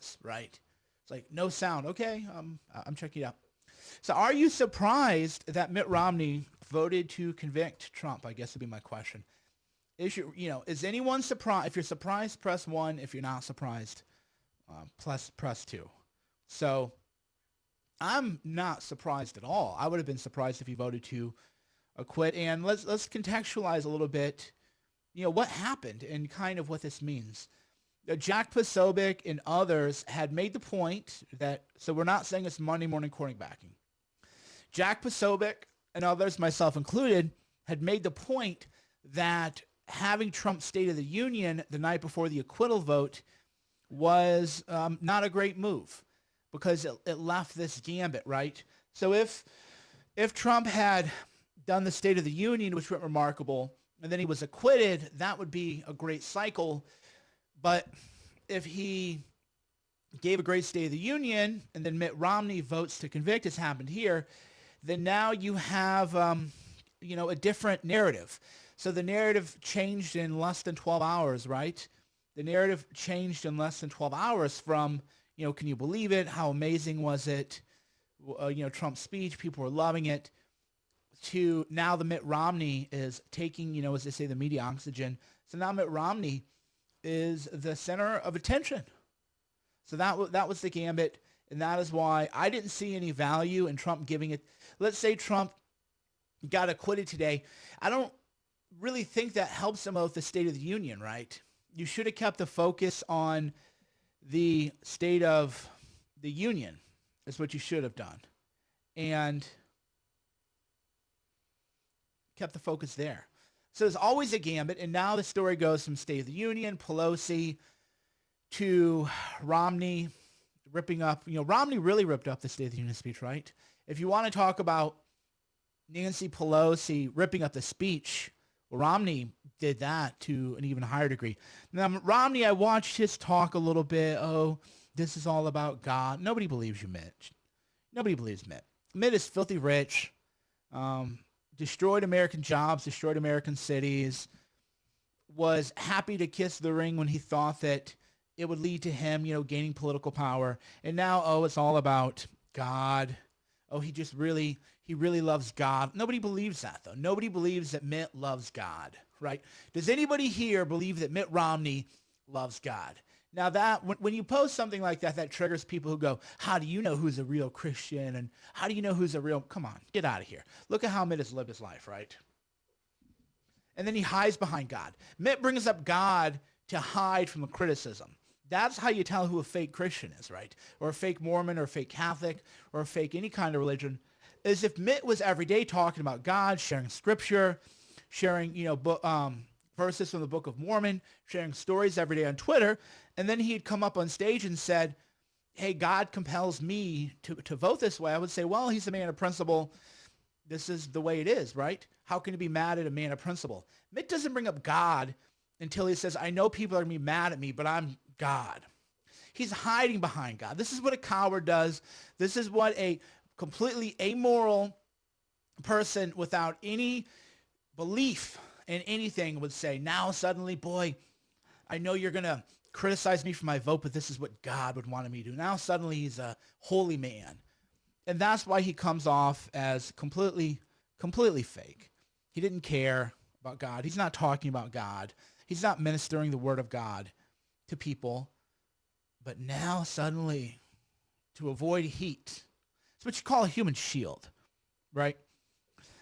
silence, right? It's like, no sound. Okay, I'm checking it out. So are you surprised that Mitt Romney voted to convict Trump? I guess would be my question. Is anyone surprised? If you're surprised, press 1. If you're not surprised, press 2. So I'm not surprised at all. I would have been surprised if he voted to acquit. And let's contextualize a little bit, what happened and kind of what this means. Jack Posobiec and others had made the point that, so we're not saying it's Monday morning quarterbacking. Jack Posobiec and others, myself included, had made the point that having Trump's State of the Union the night before the acquittal vote was not a great move because it left this gambit, right? So if Trump had done the State of the Union, which went remarkable, and then he was acquitted, that would be a great cycle. But if he gave a great State of the Union and then Mitt Romney votes to convict, as happened here, then now you have, a different narrative. So the narrative changed in less than 12 hours, right? The narrative changed in less than 12 hours from, can you believe it? How amazing was it? Trump's speech, people were loving it, to now the Mitt Romney is taking, as they say, the media oxygen. So now Mitt Romney is the center of attention. So that was the gambit, and that is why I didn't see any value in Trump giving it. Let's say Trump got acquitted today. I don't really think that helps him with the State of the Union, right? You should have kept the focus on the State of the Union is what you should have done. And kept the focus there. So there's always a gambit, and now the story goes from State of the Union, Pelosi, to Romney ripping up. Romney really ripped up the State of the Union speech, right? If you want to talk about Nancy Pelosi ripping up the speech, well, Romney did that to an even higher degree. Now, Romney, I watched his talk a little bit. Oh, this is all about God. Nobody believes you, Mitt. Nobody believes Mitt. Mitt is filthy rich. Destroyed American jobs, destroyed American cities, was happy to kiss the ring when he thought that it would lead to him, gaining political power. And now, it's all about God. Oh, he really loves God. Nobody believes that, though. Nobody believes that Mitt loves God, right? Does anybody here believe that Mitt Romney loves God? Now that when you post something like that, that triggers people who go, how do you know who's a real Christian? And how do you know who's a real, come on, get out of here. Look at how Mitt has lived his life, right? And then he hides behind God. Mitt brings up God to hide from the criticism. That's how you tell who a fake Christian is, right? Or a fake Mormon or a fake Catholic or a fake any kind of religion, is if Mitt was every day talking about God, sharing scripture, sharing, verses from the Book of Mormon, sharing stories every day on Twitter, and then he'd come up on stage and said, hey, God compels me to vote this way. I would say, well, he's a man of principle. This is the way it is, right? How can you be mad at a man of principle? Mitt doesn't bring up God until he says, I know people are going to be mad at me, but I'm God. He's hiding behind God. This is what a coward does. This is what a completely amoral person without any belief in anything would say. Now suddenly, boy, I know you're going to criticize me for my vote, but this is what God would want me to do. Now suddenly he's a holy man. And that's why he comes off as completely fake. He didn't care about God. He's not talking about God. He's not ministering the word of God to people. But now suddenly, to avoid heat, it's what you call a human shield, right?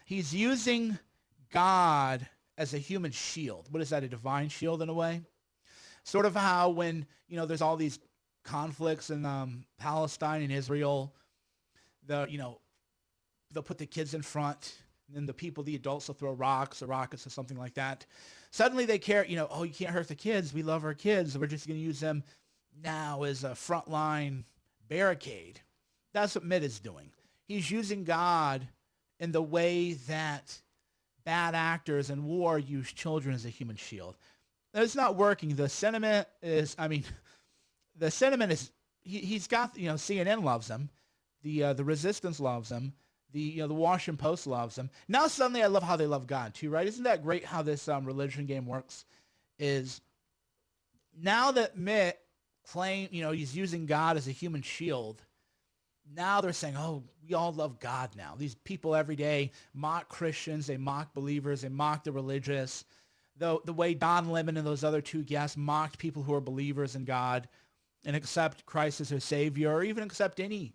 He's using God as a human shield. What is that, a divine shield in a way? Sort of how when, there's all these conflicts in Palestine and Israel, they'll put the kids in front, and then the adults will throw rocks or rockets or something like that. Suddenly they care, oh, you can't hurt the kids. We love our kids. We're just going to use them now as a frontline barricade. That's what Mitt is doing. He's using God in the way that bad actors in war use children as a human shield. It's not working. The sentiment is, he's got, CNN loves him. The Resistance loves him. The Washington Post loves him. Now suddenly I love how they love God too, right? Isn't that great how this religion game works? Is now that Mitt claim, he's using God as a human shield. Now they're saying, oh, we all love God now. These people every day mock Christians, they mock believers, they mock the religious. The way Don Lemon and those other two guests mocked people who are believers in God and accept Christ as their Savior, or even accept any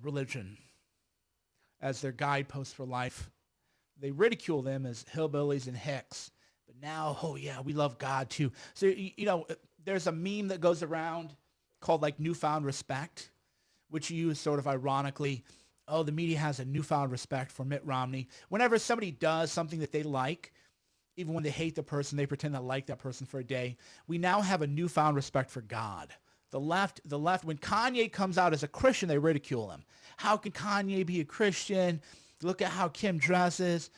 religion as their guidepost for life. They ridicule them as hillbillies and hicks. But now, oh yeah, we love God too. So, there's a meme that goes around called like newfound respect, which you use sort of ironically. Oh, the media has a newfound respect for Mitt Romney. Whenever somebody does something that they like, even when they hate the person, they pretend to like that person for a day. We now have a newfound respect for God. The left, when Kanye comes out as a Christian, they ridicule him. How can Kanye be a Christian? Look at how Kim dresses.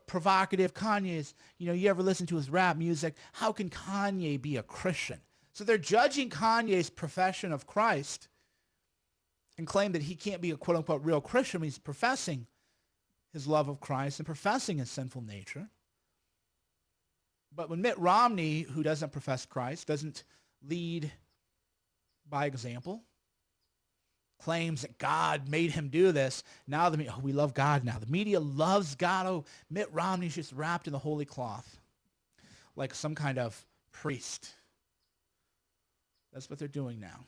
Provocative. Kanye's, you ever listen to his rap music? How can Kanye be a Christian? So they're judging Kanye's profession of Christ and claim that he can't be a quote-unquote real Christian when he's professing his love of Christ and professing his sinful nature. But when Mitt Romney, who doesn't profess Christ, doesn't lead by example, claims that God made him do this, now we love God now. The media loves God. Oh, Mitt Romney's just wrapped in the holy cloth like some kind of priest. That's what they're doing now.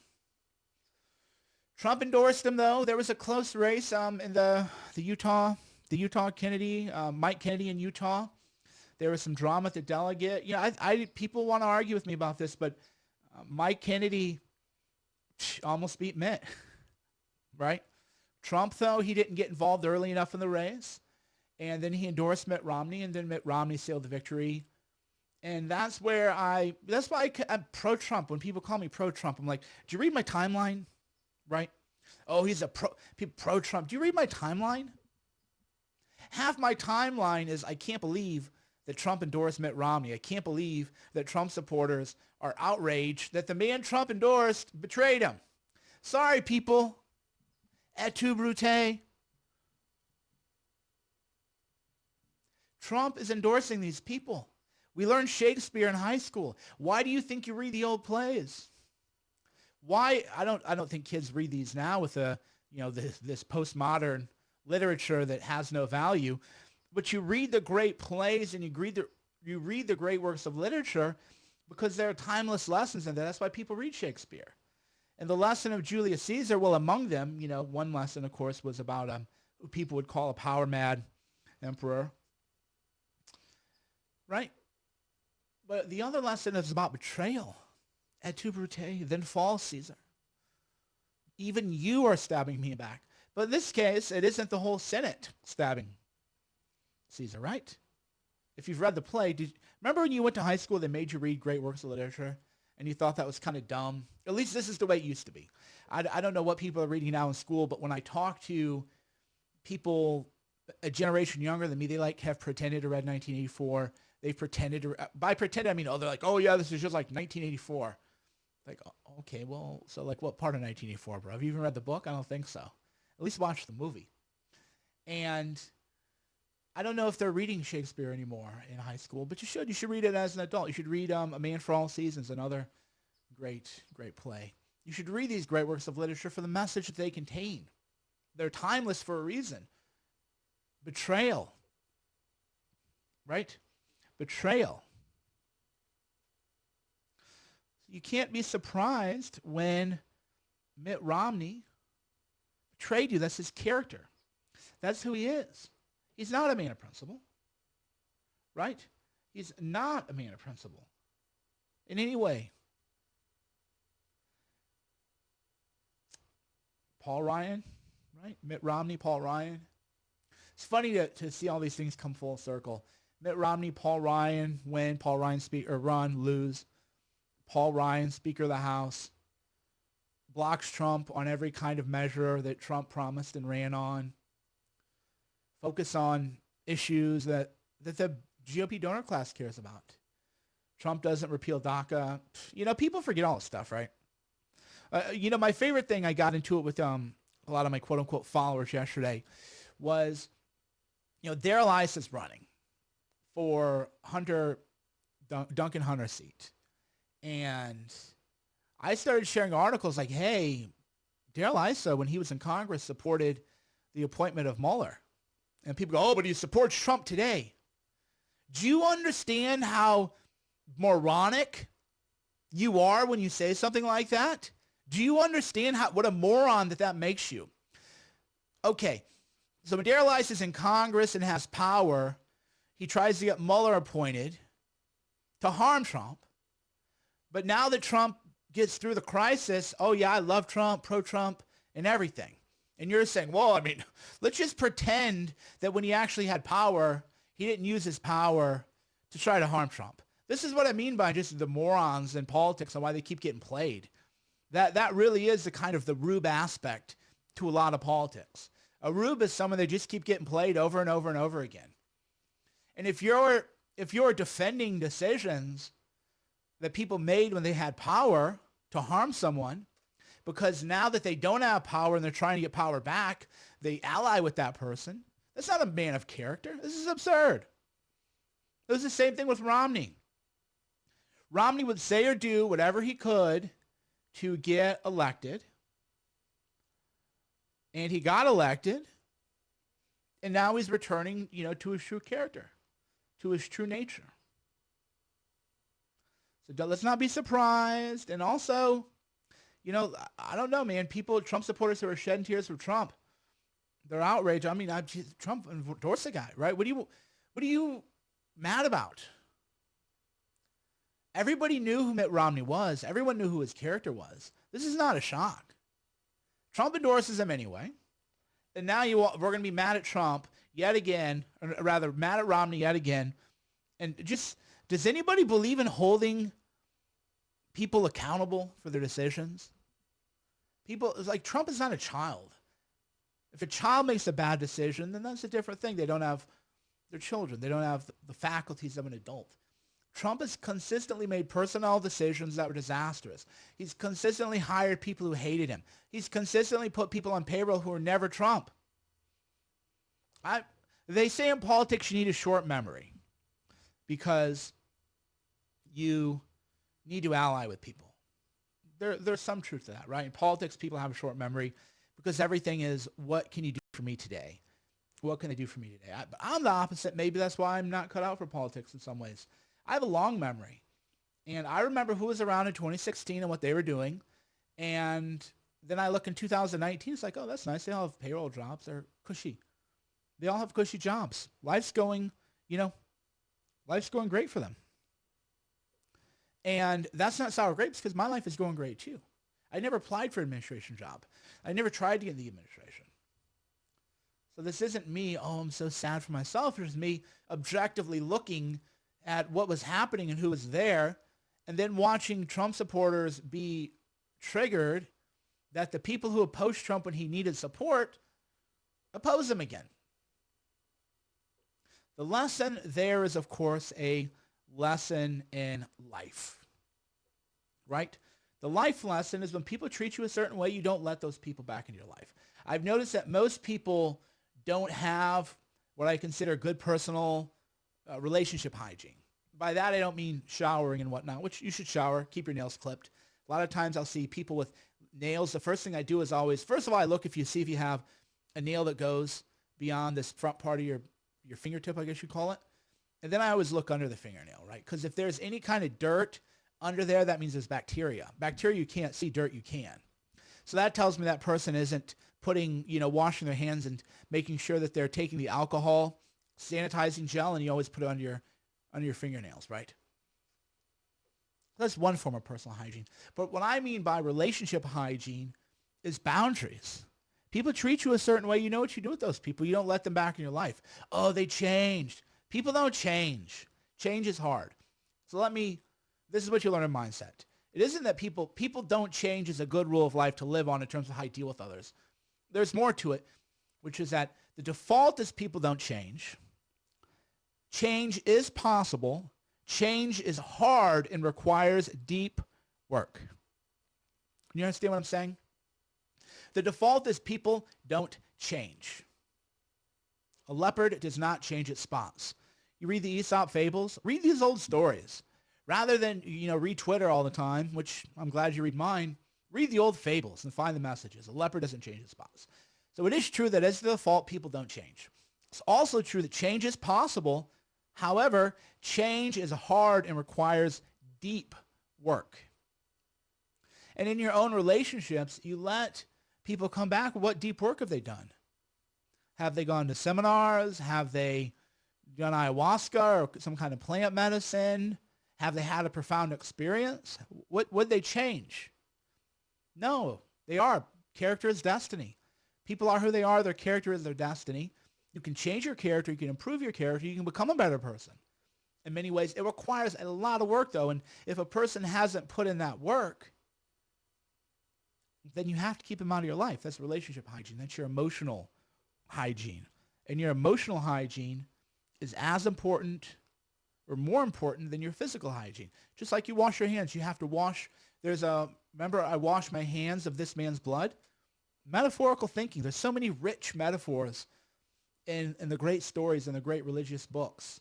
Trump endorsed him, though. There was a close race in the Utah Kennedy, Mike Kennedy in Utah. There was some drama at the delegate. People want to argue with me about this, but Mike Kennedy almost beat Mitt, right? Trump, though, he didn't get involved early enough in the race, and then he endorsed Mitt Romney, and then Mitt Romney sealed the victory. And that's why I'm pro-Trump. When people call me pro-Trump, I'm like, do you read my timeline? Right? Oh, he's a pro-Trump. Do you read my timeline? Half my timeline is I can't believe that Trump endorsed Mitt Romney. I can't believe that Trump supporters are outraged that the man Trump endorsed betrayed him. Sorry, people. Et tu, Brute. Trump is endorsing these people. We learned Shakespeare in high school. Why do you think you read the old plays? Why? I don't think kids read these now with this postmodern literature that has no value. But you read the great plays and you read the great works of literature because there are timeless lessons in there. That's why people read Shakespeare. And the lesson of Julius Caesar, well, among them, one lesson, of course, was about who people would call a power-mad emperor. Right? But the other lesson is about betrayal. Et tu, Brute, then fall, Caesar. Even you are stabbing me back. But in this case, it isn't the whole Senate stabbing Caesar, right? If you've read the play, remember when you went to high school, they made you read great works of literature, and you thought that was kind of dumb? At least this is the way it used to be. I don't know what people are reading now in school, but when I talk to people a generation younger than me, they have pretended to read 1984. They've pretended to, by pretend, I mean, they're like, oh yeah, this is just like 1984. Like, okay, well, so like what part of 1984, bro? Have you even read the book? I don't think so. At least watch the movie. And I don't know if they're reading Shakespeare anymore in high school, but you should. You should read it as an adult. You should read A Man for All Seasons, another great play. You should read these great works of literature for the message that they contain. They're timeless for a reason. Betrayal. Right? Betrayal. You can't be surprised when Mitt Romney betrayed you. That's his character. That's who he is. He's not a man of principle. Right? He's not a man of principle in any way. Paul Ryan, right? Mitt Romney, Paul Ryan. It's funny to see all these things come full circle. Mitt Romney, Paul Ryan, win. Paul Ryan run, lose. Paul Ryan, Speaker of the House, blocks Trump on every kind of measure that Trump promised and ran on. Focus on issues that the GOP donor class cares about. Trump doesn't repeal DACA. People forget all this stuff, right? My favorite thing, I got into it with a lot of my quote-unquote followers yesterday, was, Daryl Icke is running for Duncan Hunter's seat. And I started sharing articles like, hey, Darrell Issa, when he was in Congress, supported the appointment of Mueller. And people go, oh, but he supports Trump today. Do you understand how moronic you are when you say something like that? Do you understand what a moron that makes you? Okay, so when Darrell Issa is in Congress and has power, he tries to get Mueller appointed to harm Trump. But now that Trump gets through the crisis, oh yeah, I love Trump, pro-Trump, and everything. And you're saying, well, I mean, let's just pretend that when he actually had power, he didn't use his power to try to harm Trump. This is what I mean by just the morons in politics and why they keep getting played. That really is the kind of the rube aspect to a lot of politics. A rube is someone they just keep getting played over and over and over again. And if you're defending decisions that people made when they had power to harm someone, because now that they don't have power and they're trying to get power back, they ally with that person. That's not a man of character. This is absurd. It was the same thing with Romney. Romney would say or do whatever he could to get elected. And he got elected. And now he's returning, to his true character, to his true nature. So let's not be surprised. And also, I don't know, man. Trump supporters who are shedding tears for Trump, they're outraged. I mean, Trump endorsed the guy, right? What are you mad about? Everybody knew who Mitt Romney was. Everyone knew who his character was. This is not a shock. Trump endorses him anyway. And now we're going to be mad at Trump yet again, or rather mad at Romney yet again. And does anybody believe in holding people accountable for their decisions? It's like Trump is not a child. If a child makes a bad decision, then that's a different thing. They're children. They don't have the faculties of an adult. Trump has consistently made personnel decisions that were disastrous. He's consistently hired people who hated him. He's consistently put people on payroll who were never Trump. They say in politics you need a short memory because you need to ally with people. There's some truth to that, right? In politics, people have a short memory because everything is, what can you do for me today? What can I do for me today? I'm the opposite. Maybe that's why I'm not cut out for politics in some ways. I have a long memory. And I remember who was around in 2016 and what they were doing. And then I look in 2019, it's like, oh, that's nice. They all have payroll jobs. They're cushy. They all have cushy jobs. Life's going great for them. And that's not sour grapes because my life is going great too. I never applied for an administration job. I never tried to get in the administration. So this isn't me, oh, I'm so sad for myself. It's me objectively looking at what was happening and who was there, and then watching Trump supporters be triggered that the people who opposed Trump when he needed support oppose him again. The lesson there is, of course, a lesson in life, right? The life lesson is when people treat you a certain way, you don't let those people back into your life. I've noticed that most people don't have what I consider good personal relationship hygiene. By that, I don't mean showering and whatnot, which you should shower, keep your nails clipped. A lot of times I'll see people with nails. The first thing I do is always, first of all, I look see if you have a nail that goes beyond this front part of your fingertip, I guess you call it. And then I always look under the fingernail, right? Because if there's any kind of dirt under there, that means there's bacteria. Bacteria you can't see, dirt you can. So that tells me that person isn't washing their hands and making sure that they're taking the alcohol, sanitizing gel, and you always put it under your fingernails, right? That's one form of personal hygiene. But what I mean by relationship hygiene is boundaries. People treat you a certain way. You know what you do with those people. You don't let them back in your life. Oh, they changed. People don't change. Change is hard. So this is what you learn in mindset. It isn't that people don't change is a good rule of life to live on in terms of how you deal with others. There's more to it, which is that the default is people don't change. Change is possible. Change is hard and requires deep work. You understand what I'm saying? The default is people don't change. A leopard does not change its spots. You read the Aesop fables, read these old stories. Rather than, read Twitter all the time, which I'm glad you read mine, read the old fables and find the messages. A leopard doesn't change its spots. So it is true that as the default, people don't change. It's also true that change is possible. However, change is hard and requires deep work. And in your own relationships, you let people come back. What deep work have they done? Have they gone to seminars? Have they done ayahuasca or some kind of plant medicine? Have they had a profound experience? What would they change? No, they are. Character is destiny. People are who they are. Their character is their destiny. You can change your character. You can improve your character. You can become a better person. In many ways, it requires a lot of work, though. And if a person hasn't put in that work, then you have to keep them out of your life. That's relationship hygiene. That's your emotional hygiene. And your emotional hygiene is as important or more important than your physical hygiene. Just like you wash your hands, you have to wash. Remember, I wash my hands of this man's blood? Metaphorical thinking. There's so many rich metaphors in the great stories and the great religious books.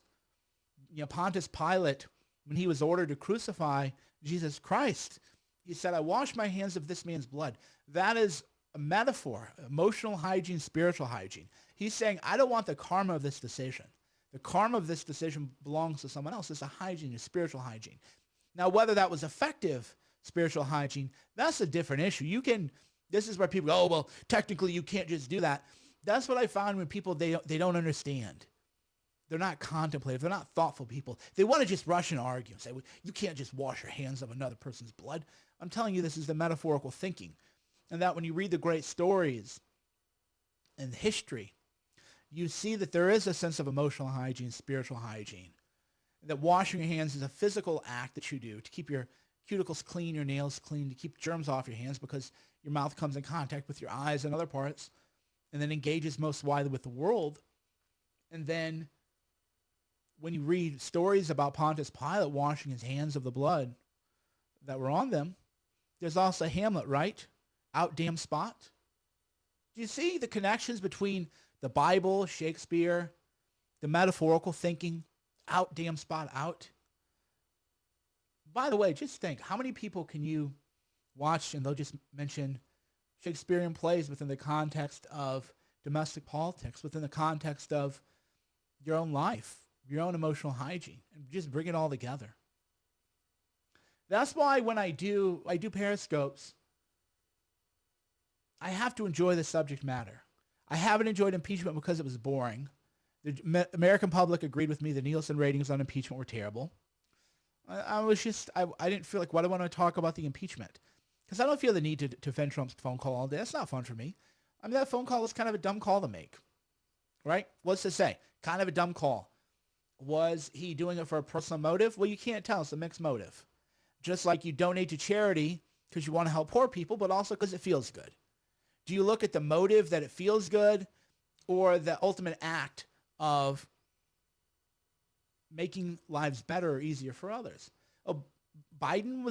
Pontius Pilate, when he was ordered to crucify Jesus Christ, he said, I wash my hands of this man's blood. That is a metaphor, emotional hygiene, spiritual hygiene. He's saying, I don't want the karma of this decision. The karma of this decision belongs to someone else. It's a hygiene, a spiritual hygiene. Now, whether that was effective spiritual hygiene, that's a different issue. This is where people go, oh, well, technically you can't just do that. That's what I found when people, they don't understand. They're not contemplative. They're not thoughtful people. They want to just rush and argue and say, well, you can't just wash your hands of another person's blood. I'm telling you, this is the metaphorical thinking. And that when you read the great stories and history, you see that there is a sense of emotional hygiene, spiritual hygiene. That washing your hands is a physical act that you do to keep your cuticles clean, your nails clean, to keep germs off your hands because your mouth comes in contact with your eyes and other parts and then engages most widely with the world. And then when you read stories about Pontius Pilate washing his hands of the blood that were on them, there's also Hamlet, right? Out damn spot. Do you see the connections between the Bible, Shakespeare, the metaphorical thinking, out damn spot out? By the way, just think, how many people can you watch and they'll just mention Shakespearean plays within the context of domestic politics, within the context of your own life, your own emotional hygiene, and just bring it all together. That's why when I do Periscopes, I have to enjoy the subject matter. I haven't enjoyed impeachment because it was boring. The American public agreed with me. The Nielsen ratings on impeachment were terrible. I didn't feel like, why do I want to talk about the impeachment? Because I don't feel the need to defend Trump's phone call all day. That's not fun for me. I mean, that phone call was kind of a dumb call to make, right? What's to say? Kind of a dumb call. Was he doing it for a personal motive? Well, you can't tell. It's a mixed motive. Just like you donate to charity because you want to help poor people, but also because it feels good. Do you look at the motive that it feels good or the ultimate act of making lives better or easier for others? Oh, Biden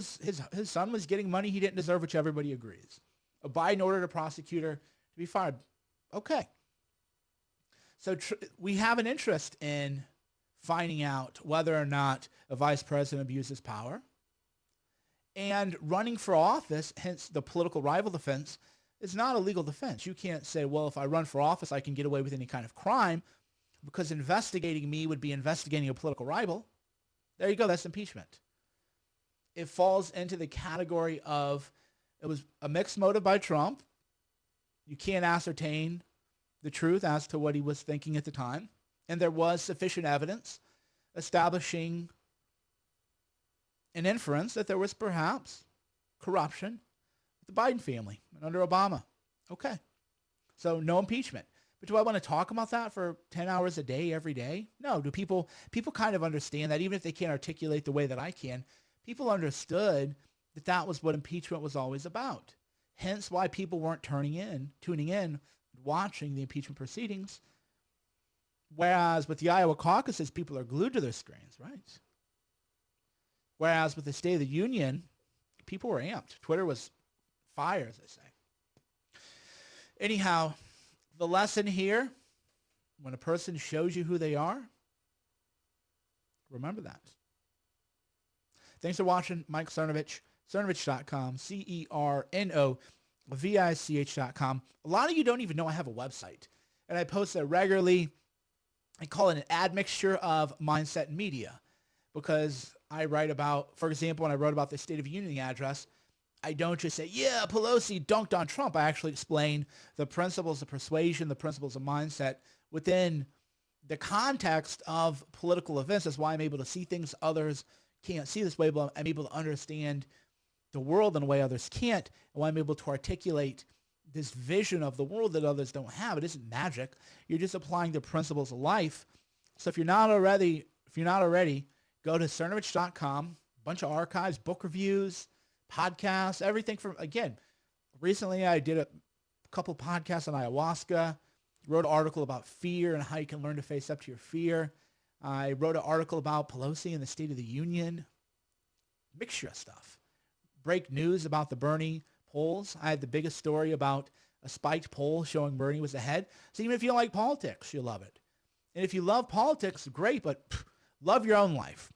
his son was getting money he didn't deserve, which everybody agrees. Biden ordered a prosecutor to be fired. Okay. So we have an interest in finding out whether or not a vice president abuses power. And running for office, hence the political rival defense, is not a legal defense. You can't say, well, if I run for office, I can get away with any kind of crime because investigating me would be investigating a political rival. There you go. That's impeachment. It falls into the category of it was a mixed motive by Trump. You can't ascertain the truth as to what he was thinking at the time. And there was sufficient evidence establishing an inference that there was perhaps corruption with the Biden family and under Obama. Okay. So no impeachment. But do I want to talk about that for 10 hours a day, every day? No. Do people kind of understand that even if they can't articulate the way that I can, people understood that that was what impeachment was always about. Hence why people weren't tuning in, watching the impeachment proceedings. Whereas with the Iowa caucuses, people are glued to their screens, right? Whereas with the State of the Union, people were amped. Twitter was fire, as they say. Anyhow, the lesson here, when a person shows you who they are, remember that. Thanks for watching. Mike Cernovich, cernovich.com, CERNOVICH.com. A lot of you don't even know I have a website, and I post that regularly. I call it an admixture of mindset and media, because I write about, for example, when I wrote about the State of the Union address, I don't just say, yeah, Pelosi dunked on Trump. I actually explain the principles of persuasion, the principles of mindset within the context of political events. That's why I'm able to see things others can't see this way, but I'm able to understand the world in a way others can't, and why I'm able to articulate this vision of the world that others don't have. It isn't magic. You're just applying the principles of life. So if you're not already, go to cernovich.com, a bunch of archives, book reviews, podcasts, everything from, again, recently I did a couple podcasts on ayahuasca, wrote an article about fear and how you can learn to face up to your fear. I wrote an article about Pelosi and the State of the Union, mixture of stuff. Break news about the Bernie polls. I had the biggest story about a spiked poll showing Bernie was ahead. So even if you don't like politics, you'll love it. And if you love politics, great, but love your own life.